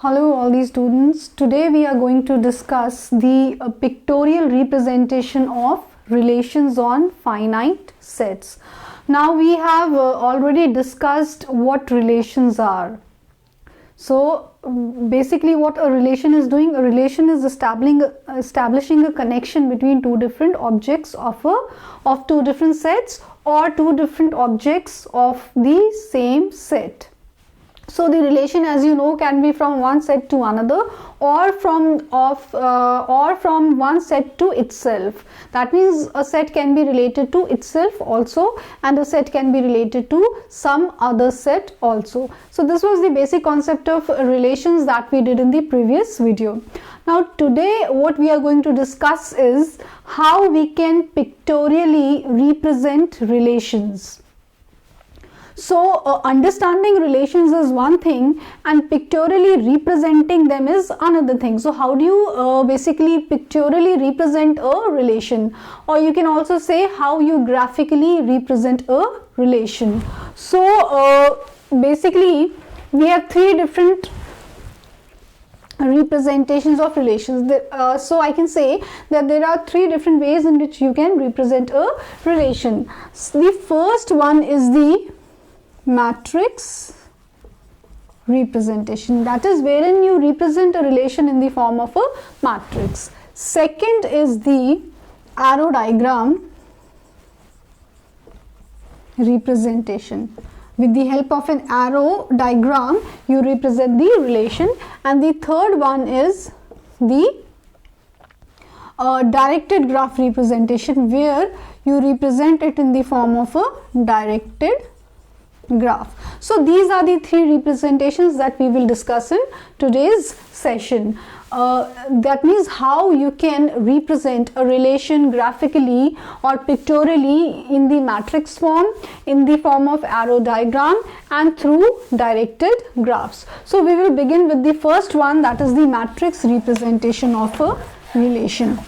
Hello all these students. Today we are going to discuss the pictorial representation of relations on finite sets. Now we have already discussed what relations are. So basically what a relation is doing, a relation is establishing a connection between two different objects of two different sets or two different objects of the same set. So the relation, as you know, can be from one set to another or from one set to itself. That means a set can be related to itself also, and a set can be related to some other set also. So this was the basic concept of relations that we did in the previous video. Now today what we are going to discuss is how we can pictorially represent relations. So understanding relations is one thing and pictorially representing them is another thing. So how do you basically pictorially represent a relation, or you can also say how you graphically represent a relation. So basically we have three different representations of relations. So I can say that there are three different ways in which you can represent a relation. So the first one is the matrix representation, that is wherein you represent a relation in the form of a matrix. Second is the arrow diagram representation. With the help of an arrow diagram you represent the relation. And the third one is the directed graph representation, where you represent it in the form of a directed graph. So these are the three representations that we will discuss in today's session. That means how you can represent a relation graphically or pictorially in the matrix form, in the form of arrow diagram, and through directed graphs. So we will begin with the first one, that is the matrix representation of a relation.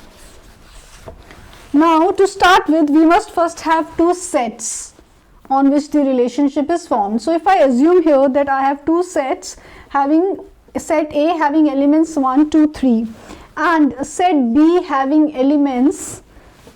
Now to start with, we must first have two sets on which the relationship is formed. So if I assume here that I have two sets having set A having elements 1, 2, 3 and set B having elements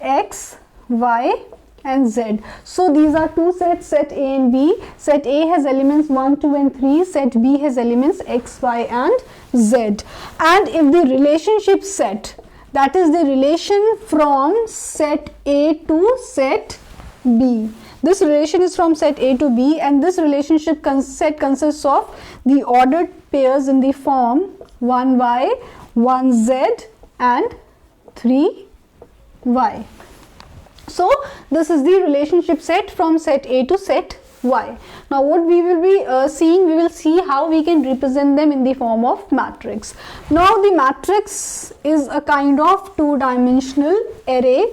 X, Y and Z. So these are two sets, set A and B. Set A has elements 1, 2 and 3. Set B has elements X, Y and Z. And if the relationship set, that is the relation from set A to set B, this relation is from set A to B, and this relationship set consists of the ordered pairs in the form 1y, 1z and 3y. So this is the relationship set from set A to set Y. Now what we will be seeing, we will see how we can represent them in the form of matrix. Now the matrix is a kind of two-dimensional array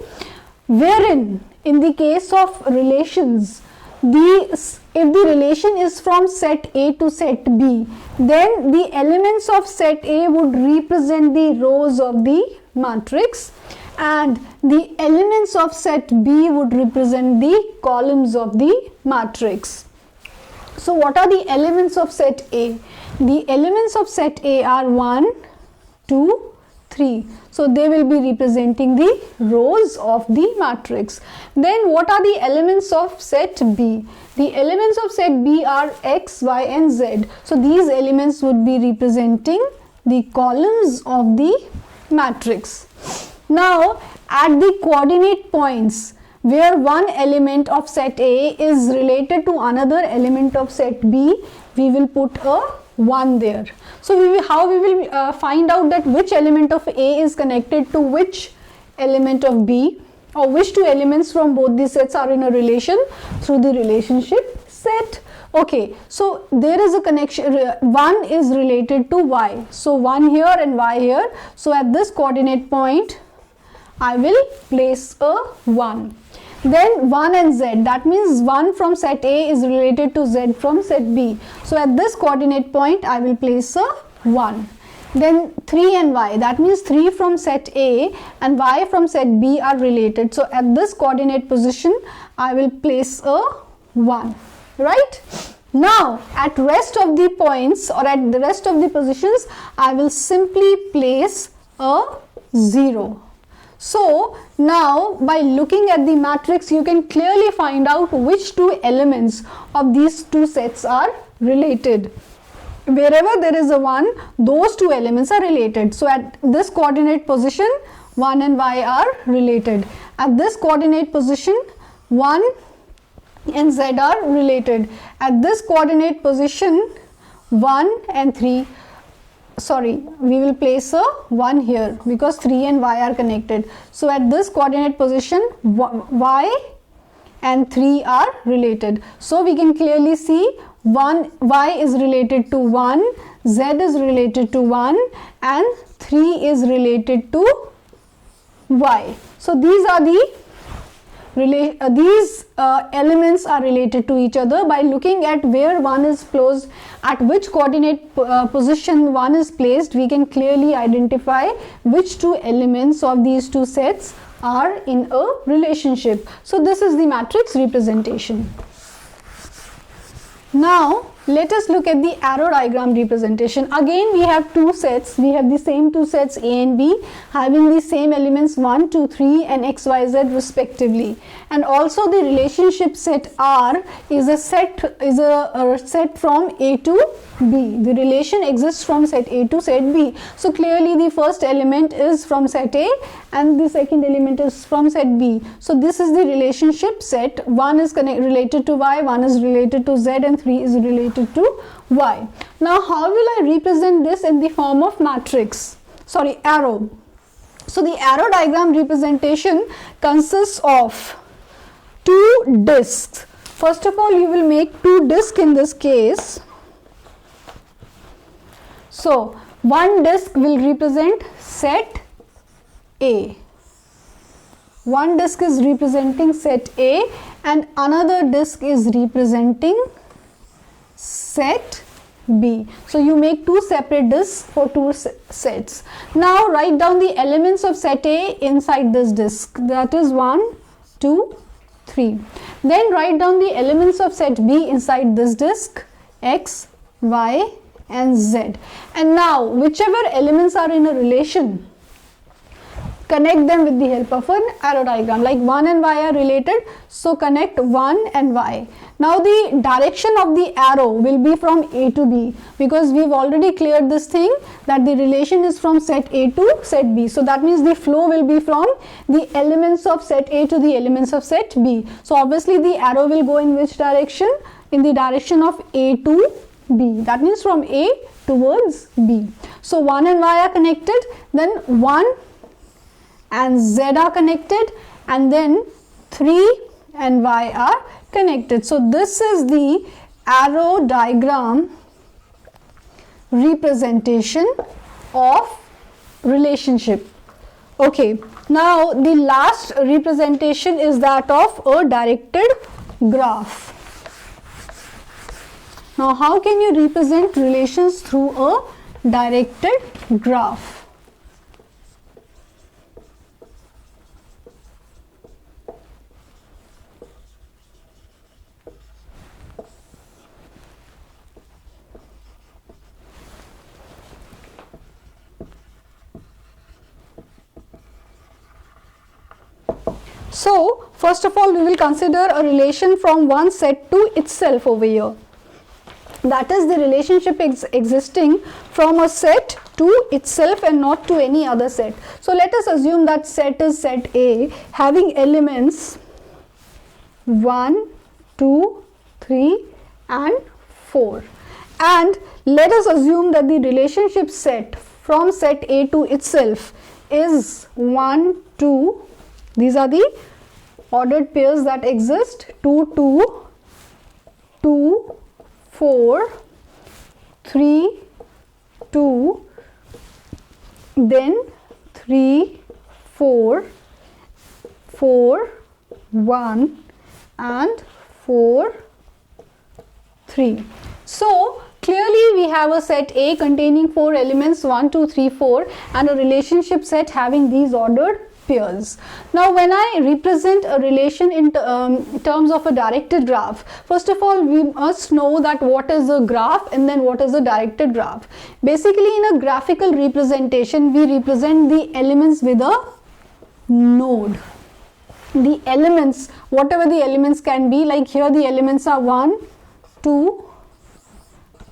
wherein in the case of relations, if the relation is from set A to set B, then the elements of set A would represent the rows of the matrix and the elements of set B would represent the columns of the matrix. So what are the elements of set A? The elements of set A are 1, 2, 3. So they will be representing the rows of the matrix. Then what are the elements of set B? The elements of set B are X, Y and Z. So these elements would be representing the columns of the matrix. Now at the coordinate points where one element of set A is related to another element of set B, we will put a 1 there. So how we will find out that which element of A is connected to which element of B, or which two elements from both the sets are in a relation? Through the relationship set. Okay, so there is a connection, 1 is related to Y. So 1 here and Y here. So at this coordinate point I will place a 1. Then 1 and Z, that means 1 from set A is related to Z from set B. So at this coordinate point I will place a 1. Then 3 and Y, that means 3 from set A and Y from set B are related. So at this coordinate position I will place a 1, right? Now at rest of the points or at the rest of the positions, I will simply place a 0. So now by looking at the matrix, you can clearly find out which two elements of these two sets are related. Wherever there is a 1, those two elements are related. So at this coordinate position, 1 and y are related. At this coordinate position, 1 and z are related. At this coordinate position, 1 and 3, sorry, we will place a 1 here because 3 and y are connected. So at this coordinate position, y and 3 are related. So we can clearly see y is related to 1, z is related to 1 and 3 is related to y. So these are the elements are related to each other. By looking at where one is placed, at which coordinate position one is placed, we can clearly identify which two elements of these two sets are in a relationship. So this is the matrix representation. Now let us look at the arrow diagram representation. Again we have two sets, we have the same two sets A and B having the same elements 1, 2, 3 and x, y, z respectively, and also the relationship set R is a set from A to B. The relation exists from set A to set B. So clearly the first element is from set A and the second element is from set B. So this is the relationship set. 1 is related to y, 1 is related to z and 3 is related to y. Now how will I represent this in the form of matrix? Sorry, arrow. So the arrow diagram representation consists of two discs. First of all, you will make two discs in this case. So one disc will represent set A. One disc is representing set A and another disc is representing set B. So you make two separate discs for two sets. Now write down the elements of set A inside this disc, that is 1, 2, 3. Then write down the elements of set B inside this disc, x, y and z. And now whichever elements are in a relation, connect them with the help of an arrow diagram. Like 1 and y are related, so connect 1 and y. Now the direction of the arrow will be from A to B, because we've already cleared this thing that the relation is from set A to set B. So that means the flow will be from the elements of set A to the elements of set B. So obviously the arrow will go in which direction? In the direction of A to B. That means from A towards B. So 1 and y are connected, then 1 and z are connected, and then 3 and y are connected. So this is the arrow diagram representation of relationship. Okay, now the last representation is that of a directed graph. Now how can you represent relations through a directed graph? So first of all we will consider a relation from one set to itself over here. That is the relationship existing from a set to itself and not to any other set. So let us assume that set is set A having elements 1, 2, 3 and 4. And let us assume that the relationship set from set A to itself is 1, 2. These are the ordered pairs that exist, 2, 2, 2, 4, 3, 2, then 3, 4, 4, 1 and 4, 3. So clearly we have a set A containing 4 elements 1, 2, 3, 4 and a relationship set having these ordered pairs. Now when I represent a relation in terms of a directed graph, first of all we must know that what is a graph and then what is a directed graph. Basically in a graphical representation we represent the elements with a node. The elements, whatever the elements can be, like here the elements are 1, 2,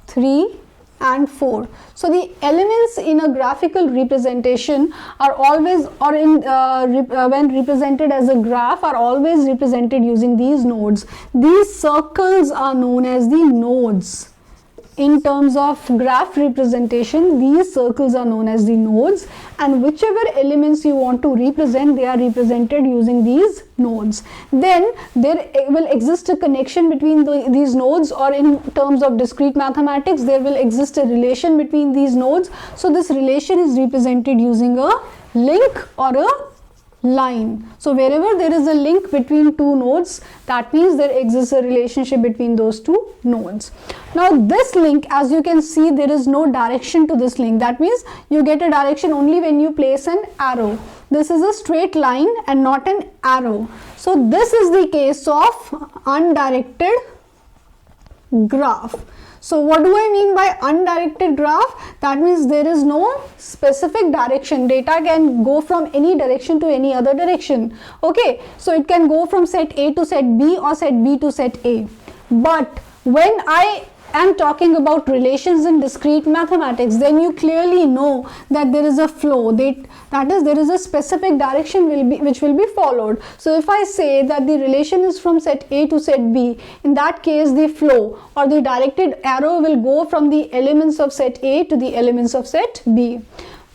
3 and 4. So the elements in a graphical representation are always, or in when represented as a graph, are always represented using these nodes. These circles are known as the nodes. In terms of graph representation, these circles are known as the nodes, and whichever elements you want to represent, they are represented using these nodes. Then there will exist a connection between these nodes, or in terms of discrete mathematics, there will exist a relation between these nodes. So this relation is represented using a link or a line. So wherever there is a link between two nodes, that means there exists a relationship between those two nodes. Now this link, as you can see, there is no direction to this link. That means you get a direction only when you place an arrow. This is a straight line and not an arrow. So this is the case of undirected graph. So what do I mean by undirected graph? That means there is no specific direction. Data can go from any direction to any other direction. Okay, so it can go from set A to set B or set B to set A. But when I am talking about relations in discrete mathematics, then you clearly know that there is a flow. That is, there is a specific direction which will be followed. So if I say that the relation is from set A to set B, in that case the flow or the directed arrow will go from the elements of set A to the elements of set B.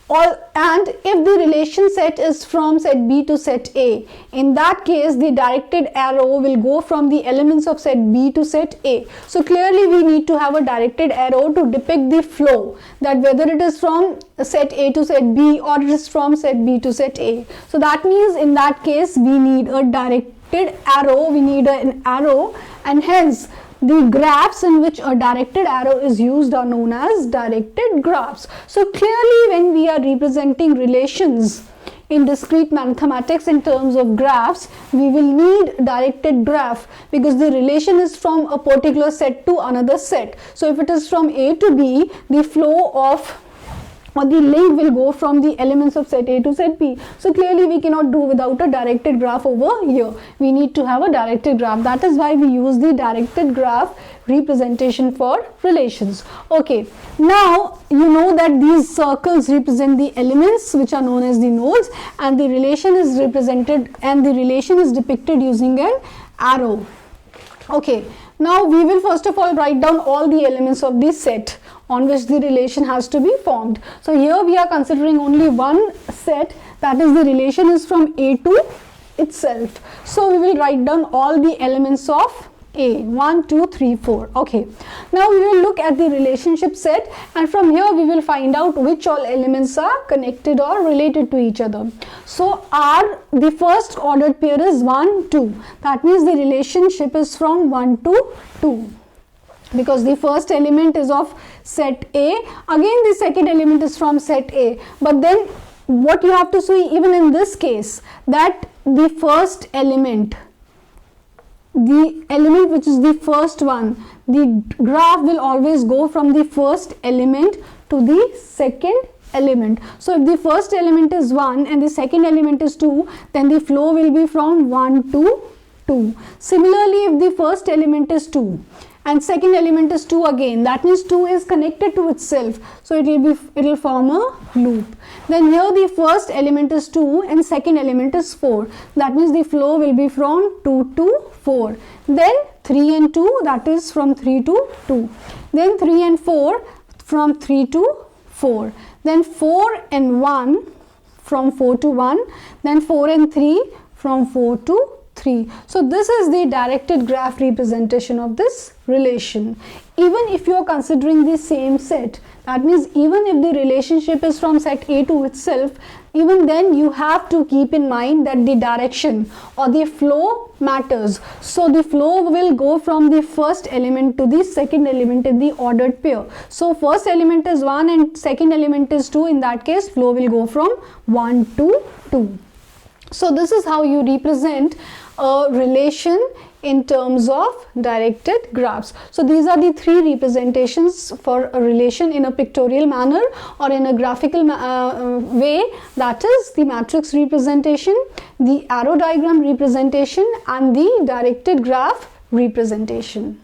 And if the relation set is from set B to set A, in that case the directed arrow will go from the elements of set B to set A. So clearly we need to have a directed arrow to depict the flow, that whether it is from set A to set B or it is from set B to set A. So that means in that case we need a directed arrow, we need an arrow, and hence the graphs in which a directed arrow is used are known as directed graphs. So clearly when we are representing relations in discrete mathematics in terms of graphs, we will need directed graph, because the relation is from a particular set to another set. So if it is from A to B, the flow of or the link will go from the elements of set A to set B. So clearly we cannot do without a directed graph over here. We need to have a directed graph. That is why we use the directed graph representation for relations. Okay, now you know that these circles represent the elements which are known as the nodes, and the relation is represented and the relation is depicted using an arrow. Okay, now we will first of all write down all the elements of the set on which the relation has to be formed. So here we are considering only one set, that is the relation is from A to itself. So we will write down all the elements of A, 1, 2, 3, 4. Okay, now we will look at the relationship set, and from here we will find out which all elements are connected or related to each other. So the first ordered pair is 1, 2. That means the relationship is from 1 to 2. Because the first element is of set A, again the second element is from set A. But then what you have to see even in this case, that the first element, the element which is the first one, the graph will always go from the first element to the second element. So if the first element is 1 and the second element is 2, then the flow will be from 1 to 2. Similarly, if the first element is 2 and second element is 2 again, that means 2 is connected to itself, so it will form a loop. Then here the first element is 2 and second element is 4, that means the flow will be from 2 to 4. Then 3 and 2, that is from 3 to 2. Then 3 and 4, from 3 to 4. Then 4 and 1, from 4 to 1. Then 4 and 3, from 4 to 3. So this is the directed graph representation of this relation. Even if you are considering the same set, that means even if the relationship is from set A to itself, even then you have to keep in mind that the direction or the flow matters. So the flow will go from the first element to the second element in the ordered pair. So first element is 1 and second element is 2. In that case, flow will go from 1 to 2. So this is how you represent a relation in terms of directed graphs. So these are the three representations for a relation in a pictorial manner or in a graphical way, that is the matrix representation, the arrow diagram representation and the directed graph representation.